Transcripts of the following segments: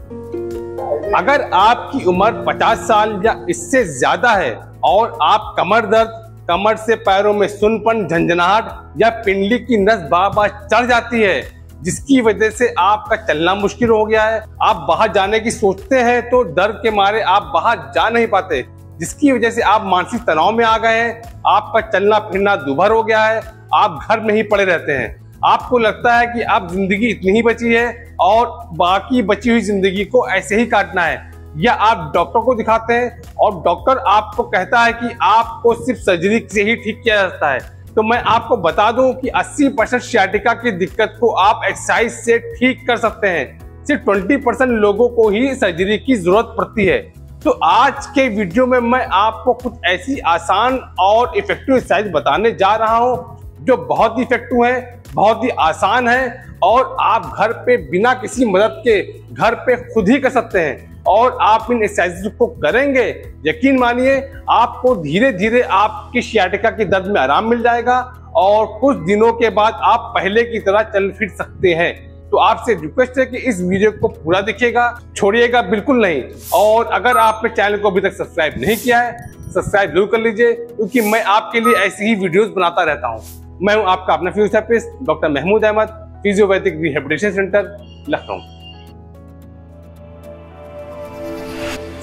अगर आपकी उम्र 50 साल या इससे ज्यादा है और आप कमर दर्द, कमर से पैरों में सुन्नपन, झंझनाहट या पिंडली की नस बार बार चढ़ जाती है, जिसकी वजह से आपका चलना मुश्किल हो गया है, आप बाहर जाने की सोचते हैं तो डर के मारे आप बाहर जा नहीं पाते, जिसकी वजह से आप मानसिक तनाव में आ गए हैं, आपका चलना फिरना दूभर हो गया है, आप घर में ही पड़े रहते हैं, आपको लगता है कि अब जिंदगी इतनी ही बची है और बाकी बची हुई जिंदगी को ऐसे ही काटना है, या आप डॉक्टर को दिखाते हैं और डॉक्टर आपको कहता है कि आपको सिर्फ सर्जरी से ही ठीक किया जा सकता है। तो मैं आपको बता दूं कि 80% सियाटिका की दिक्कत को आप एक्सरसाइज से ठीक कर सकते हैं, सिर्फ 20% लोगों को ही सर्जरी की जरूरत पड़ती है। तो आज के वीडियो में मैं आपको कुछ ऐसी आसान और इफेक्टिव एक्सरसाइज बताने जा रहा हूं जो बहुत ही इफेक्टिव है, बहुत ही आसान है और आप घर पे बिना किसी मदद के घर पे खुद ही कर सकते हैं। और आप इन एक्सरसाइज को करेंगे, यकीन मानिए आपको धीरे धीरे आपकी सियाटिका के दर्द में आराम मिल जाएगा और कुछ दिनों के बाद आप पहले की तरह चल फिर सकते हैं। तो आपसे रिक्वेस्ट है कि इस वीडियो को पूरा देखिएगा, छोड़िएगा बिल्कुल नहीं। और अगर आपने चैनल को अभी तक सब्सक्राइब नहीं किया है, सब्सक्राइब जरूर कर लीजिए, क्योंकि मैं आपके लिए ऐसी ही वीडियोस बनाता रहता हूं। मैं हूं आपका अपना physiotherapist doctor Mahmood Ahmad, physiopathic rehabilitation centre, Lucknow.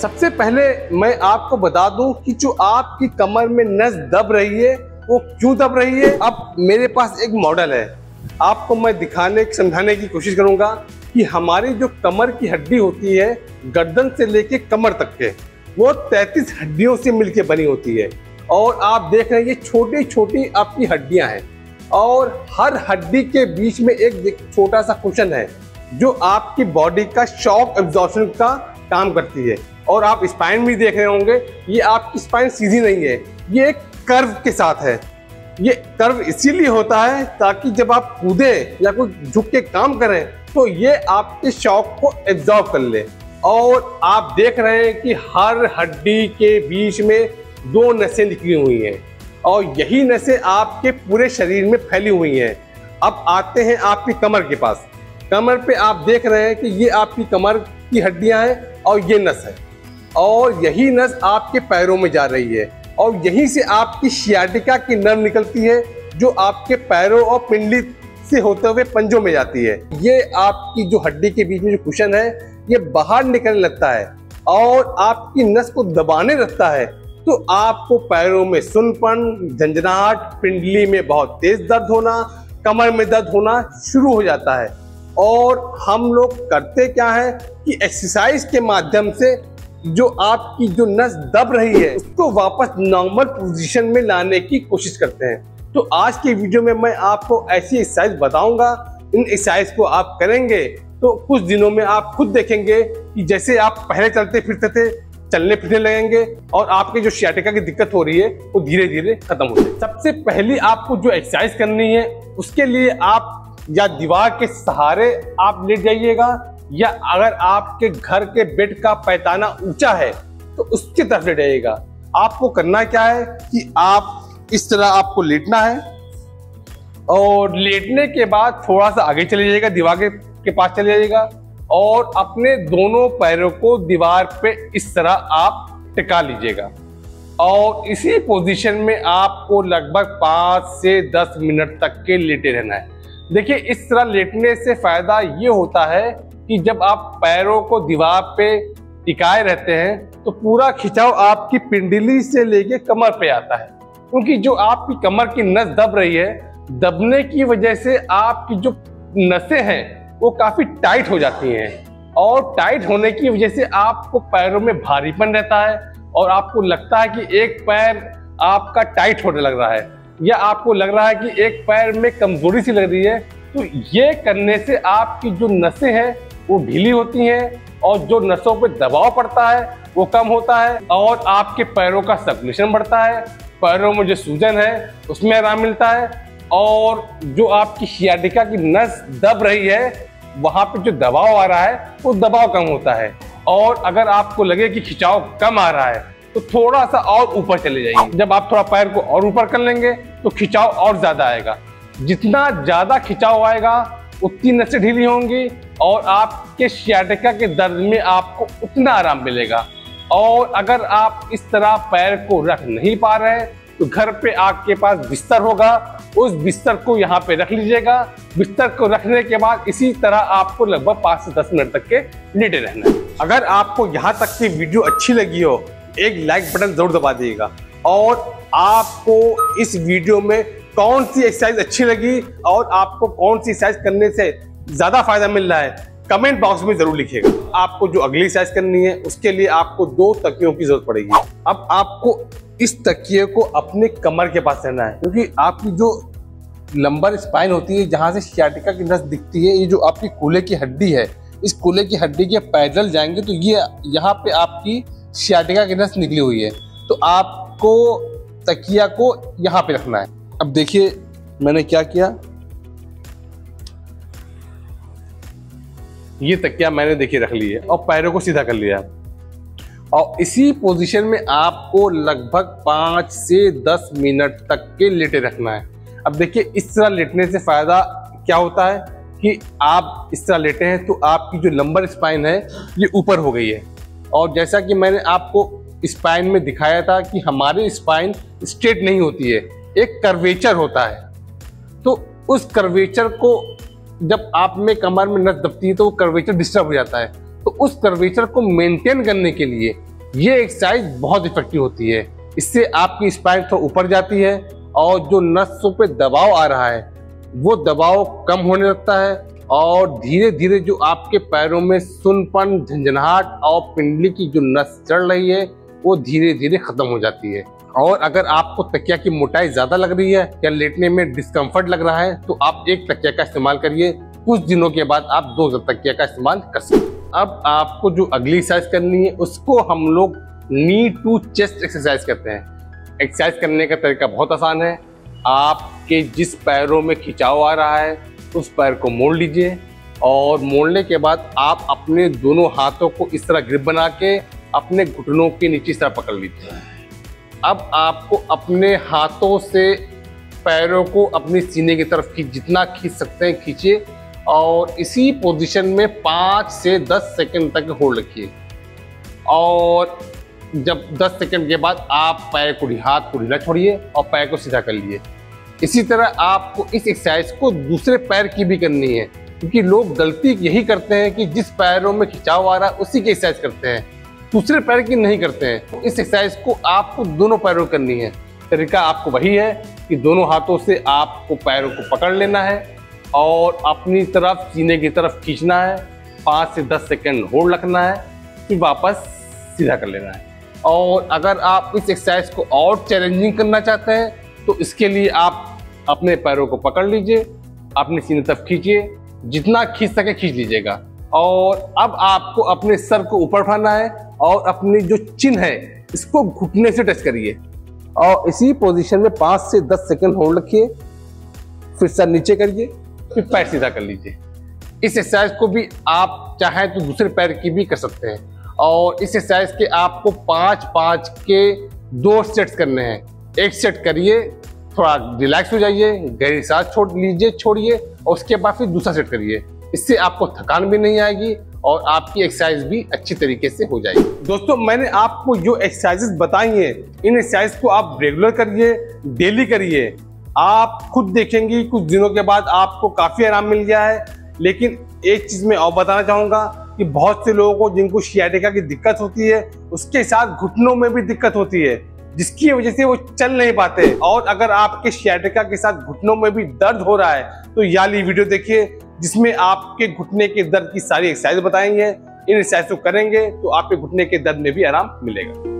सबसे पहले मैं आपको बता दूं कि जो आपकी कमर में नस दब रही है वो क्यों दब रही है। अब मेरे पास एक मॉडल है, आपको मैं समझाने की कोशिश करूंगा कि हमारी जो कमर की हड्डी होती है, गर्दन से लेके कमर तक के, वो 33 हड्डियों से मिलकर बनी होती है। और आप देख रहे हैं ये छोटी छोटी आपकी हड्डियां हैं और हर हड्डी के बीच में एक छोटा सा कुशन है जो आपकी बॉडी का शॉक एब्जॉर्प्शन का काम करती है। और आप स्पाइन भी देख रहे होंगे, ये आपकी स्पाइन सीधी नहीं है, ये एक कर्व के साथ है। ये कर्व इसीलिए होता है ताकि जब आप कूदे या कोई झुक के काम करें तो ये आपके शॉक को एब्जॉर्ब कर ले। और आप देख रहे हैं कि हर हड्डी के बीच में 2 नसें निकली हुई हैं और यही नसें आपके पूरे शरीर में फैली हुई हैं। अब आते हैं आपकी कमर के पास। कमर पे आप देख रहे हैं कि ये आपकी कमर की हड्डियां हैं और ये नस है और यही नस आपके पैरों में जा रही है और यहीं से आपकी सियाटिका की नर्व निकलती है जो आपके पैरों और पिंडली से होते हुए पंजों में जाती है। ये आपकी जो हड्डी के बीच में जो कुशन है ये बाहर निकलने लगता है और आपकी नस को दबाने लगता है, तो आपको पैरों में सुन्नपन, झंझनाहट, पिंडली में बहुत तेज दर्द होना, कमर में दर्द होना शुरू हो जाता है। और हम लोग करते क्या है कि एक्सरसाइज के माध्यम से जो आपकी जो नस दब रही है उसको वापस नॉर्मल पोजीशन में लाने की कोशिश करते हैं। तो आज की वीडियो में मैं आपको ऐसी एक्सरसाइज बताऊंगा, इन एक्सरसाइज को आप करेंगे तो कुछ दिनों में आप खुद देखेंगे कि जैसे आप पहले चलते फिरते थे, चलने फिरने लगेंगे और आपकी जो सियाटिका की दिक्कत हो रही है वो धीरे धीरे खत्म हो जाएगी। सबसे पहली आपको जो एक्सरसाइज करनी है उसके लिए आप या दीवार के सहारे आप लेट जाइएगा, या अगर आपके घर के बेड का पैताना ऊंचा है तो उसकी तरफ लेट जाइएगा। आपको करना क्या है कि आप इस तरह आपको लेटना है और लेटने के बाद थोड़ा सा आगे चले जाइएगा, दीवार के पास चले जाइएगा और अपने दोनों पैरों को दीवार पे इस तरह आप टिका लीजिएगा और इसी पोजीशन में आपको लगभग 5 से 10 मिनट तक के लेटे रहना है। देखिए, इस तरह लेटने से फायदा ये होता है कि जब आप पैरों को दीवार पे टिकाए रहते हैं तो पूरा खिंचाव आपकी पिंडली से लेके कमर पे आता है, क्योंकि जो आपकी कमर की नस दब रही है, दबने की वजह से आपकी जो नसें हैं वो काफी टाइट हो जाती हैं और टाइट होने की वजह से आपको पैरों में भारीपन रहता है और आपको लगता है कि एक पैर आपका टाइट होने लग रहा है या आपको लग रहा है कि एक पैर में कमजोरी सी लग रही है। तो ये करने से आपकी जो नसें हैं वो ढीली होती हैं और जो नसों पे दबाव पड़ता है वो कम होता है और आपके पैरों का सर्कुलेशन बढ़ता है, पैरों में जो सूजन है उसमें आराम मिलता है और जो आपकी सियाटिका की नस दब रही है वहां पे जो दबाव आ रहा है वो दबाव कम होता है। और अगर आपको लगे कि खिंचाव कम आ रहा है तो थोड़ा सा और ऊपर चले जाइए। जब आप थोड़ा पैर को और ऊपर कर लेंगे तो खिंचाव और ज्यादा आएगा। जितना ज्यादा खिंचाव आएगा उतनी नसें ढीली होंगी और आपके सियाटिका के दर्द में आपको उतना आराम मिलेगा। और अगर आप इस तरह पैर को रख नहीं पा रहे तो घर पे आपके पास बिस्तर होगा, उस बिस्तर को यहाँ पे रख लीजिएगा। बिस्तर को रखने के बाद इसी तरह आपको लगभग 5 से 10 मिनट तक के लेटे रहना है। अगर आपको यहाँ तक की वीडियो अच्छी लगी हो, एक लाइक बटन जरूर दबा दीजिएगा। और आपको इस वीडियो में कौन सी एक्सरसाइज अच्छी लगी और आपको कौन सी एक्सरसाइज करने से ज्यादा फायदा मिल रहा है, कमेंट बॉक्स में जरूर लिखिएगा। आपको जो अगली एक्सरसाइज करनी है उसके लिए आपको 2 तकियों की जरूरत पड़ेगी। अब आपको इस तकिए को अपने कमर के पास रहना है, क्योंकि आपकी जो लंबर स्पाइन होती है, जहां से सियाटिका की नस दिखती है, ये जो आपकी कूल्हे की हड्डी है, इस कूल्हे की हड्डी के पैरेलल जाएंगे तो ये यहाँ पे आपकी सियाटिका की नस निकली हुई है। तो आपको तकिया को यहाँ पे रखना है। अब देखिए मैंने क्या किया, ये तकिया मैंने देखिए रख ली है और पैरों को सीधा कर लिया और इसी पोजीशन में आपको लगभग 5 से 10 मिनट तक के लेटे रखना है। अब देखिए इस तरह लेटने से फायदा क्या होता है कि आप इस तरह लेटे हैं तो आपकी जो लंबर स्पाइन है ये ऊपर हो गई है। और जैसा कि मैंने आपको स्पाइन में दिखाया था कि हमारी स्पाइन स्ट्रेट नहीं होती है, एक कर्वेचर होता है। तो उस कर्वेचर को जब आप में कमर में नस दबती है तो वो कर्वेचर डिस्टर्ब हो जाता है। तो उस कर्वेचर को मेंटेन करने के लिए ये एक्सरसाइज बहुत इफेक्टिव होती है। इससे आपकी स्पाइन थोड़ा ऊपर जाती है और जो नसों पे दबाव आ रहा है वो दबाव कम होने लगता है और धीरे धीरे जो आपके पैरों में सुनपन, झंझनाहट और पिंडली की जो नस चढ़ रही है वो धीरे धीरे खत्म हो जाती है। और अगर आपको तकिया की मोटाई ज्यादा लग रही है या लेटने में डिस्कम्फर्ट लग रहा है तो आप एक तकिया का इस्तेमाल करिए। कुछ दिनों के बाद आप 2 तकिया का इस्तेमाल कर सकते। अब आपको जो अगली एक्सरसाइज करनी है उसको हम लोग नी टू चेस्ट एक्सरसाइज करते हैं। एक्सरसाइज करने का तरीका बहुत आसान है। आपके जिस पैरों में खिंचाव आ रहा है उस पैर को मोड़ लीजिए और मोड़ने के बाद आप अपने दोनों हाथों को इस तरह ग्रिप बना के अपने घुटनों के नीचे इस तरह पकड़ लीजिए। अब आपको अपने हाथों से पैरों को अपनी सीने की तरफ जितना खींच सकते हैं खींचिए और इसी पोजीशन में 5 से 10 सेकंड तक होल्ड रखिए। और जब 10 सेकंड के बाद आप हाथ को ढीला छोड़िए और पैर को सीधा कर लिए। इसी तरह आपको इस एक्सरसाइज को दूसरे पैर की भी करनी है, क्योंकि लोग गलती यही करते हैं कि जिस पैरों में खिंचाव आ रहा है उसी की एक्सरसाइज करते हैं, दूसरे पैर की नहीं करते हैं। तो इस एक्सरसाइज को आपको दोनों पैरों करनी है। तरीका आपको वही है कि दोनों हाथों से आपको पैरों को पकड़ लेना है और अपनी तरफ सीने की तरफ खींचना है, 5 से 10 सेकंड होल्ड रखना है, फिर वापस सीधा कर लेना है। और अगर आप इस एक्सरसाइज को और चैलेंजिंग करना चाहते हैं तो इसके लिए आप अपने पैरों को पकड़ लीजिए, अपनी सीने तरफ खींचिए, जितना खींच सके खींच लीजिएगा। और अब आपको अपने सर को ऊपर उठाना है और अपनी जो चिन है इसको घुटने से टच करिए और इसी पोजीशन में 5 से 10 सेकंड होल्ड रखिए, फिर सर नीचे करिए, फिर पैर सीधा कर लीजिए। इस एक्सरसाइज को भी आप चाहें तो दूसरे पैर की भी कर सकते हैं। और इस एक्सरसाइज के आपको 5-5 के 2 सेट्स करने हैं। एक सेट करिए, थोड़ा रिलैक्स हो जाइए, गहरी सांस छोड़िए और उसके बाद फिर दूसरा सेट करिए। इससे आपको थकान भी नहीं आएगी और आपकी एक्सरसाइज भी अच्छी तरीके से हो जाएगी। दोस्तों मैंने आपको जो एक्सरसाइजेस बताई हैं इन एक्सरसाइज को आप रेगुलर करिए, डेली करिए। आप खुद देखेंगी कुछ दिनों के बाद आपको काफी आराम मिल गया है। लेकिन एक चीज मैं और बताना चाहूंगा कि बहुत से लोगों को जिनको सियाटिका की दिक्कत होती है उसके साथ घुटनों में भी दिक्कत होती है, जिसकी वजह से वो चल नहीं पाते। और अगर आपके सियाटिका के साथ घुटनों में भी दर्द हो रहा है तो ये वाली वीडियो देखिए जिसमें आपके घुटने के दर्द की सारी एक्सरसाइज बताएंगे। इन एक्सरसाइज को करेंगे तो आपके घुटने के दर्द में भी आराम मिलेगा।